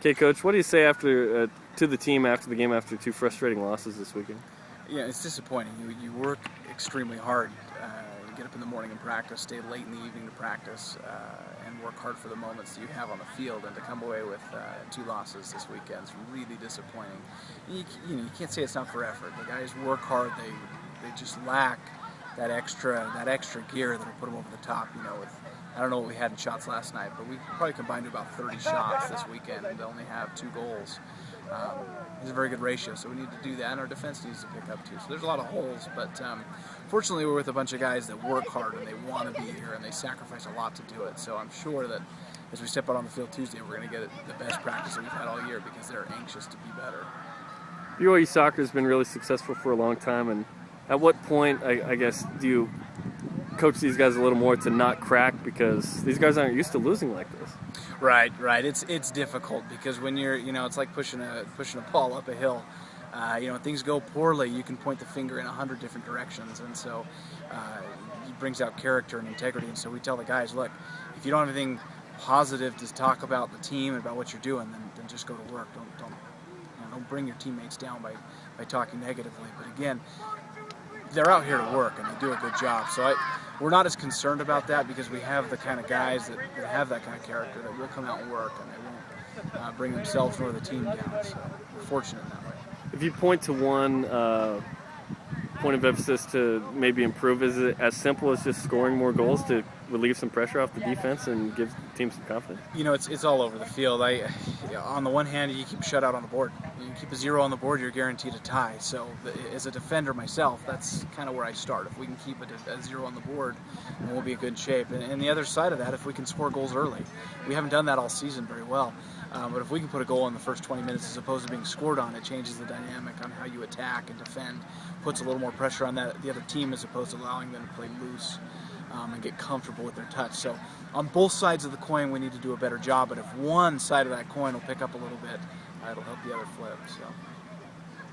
Okay, Coach, what do you say after to the team after the game after two frustrating losses this weekend? Yeah, it's disappointing. You work extremely hard. You get up in the morning and practice, stay late in the evening to practice, and work hard for the moments that you have on the field. And to come away with two losses this weekend is really disappointing. You can't say it's not for effort. The guys work hard. They just lack that extra gear that'll put them over the top. I don't know what we had in shots last night, but we probably combined to about 30 shots this weekend and only have 2 goals. It's a very good ratio, so we need to do that, and our defense needs to pick up too. So there's a lot of holes, but fortunately we're with a bunch of guys that work hard and they want to be here and they sacrifice a lot to do it. So I'm sure that as we step out on the field Tuesday, we're going to get the best practice that we've had all year because they're anxious to be better. BYU soccer has been really successful for a long time, and at what point, I guess, do you coach these guys a little more to not crack, because these guys aren't used to losing like this? Right. It's difficult because when you're, it's like pushing a ball up a hill. When things go poorly, you can point the finger in 100 different directions, and so it brings out character and integrity. And so we tell the guys, look, if you don't have anything positive to talk about the team and about what you're doing, then just go to work. Don't bring your teammates down by talking negatively. But again, they're out here to work and they do a good job. So we're not as concerned about that because we have the kind of guys that have that kind of character that will come out and work, and they won't bring themselves nor the team down. So we're fortunate in that way. If you point to one point of emphasis to maybe improve, is it as simple as just scoring more goals to relieve some pressure off the defense and give the team some confidence? It's all over the field. On the one hand, you keep a shutout on the board. You keep a 0 on the board, you're guaranteed a tie. So as a defender myself, that's kind of where I start. If we can keep a 0 on the board, then we'll be in good shape. And the other side of that, if we can score goals early. We haven't done that all season very well. But if we can put a goal in the first 20 minutes as opposed to being scored on, it changes the dynamic on how you attack and defend, puts a little more pressure on the other team as opposed to allowing them to play loose and get comfortable with their touch. So on both sides of the coin, we need to do a better job. But if one side of that coin will pick up a little bit, it'll help the other flip. So.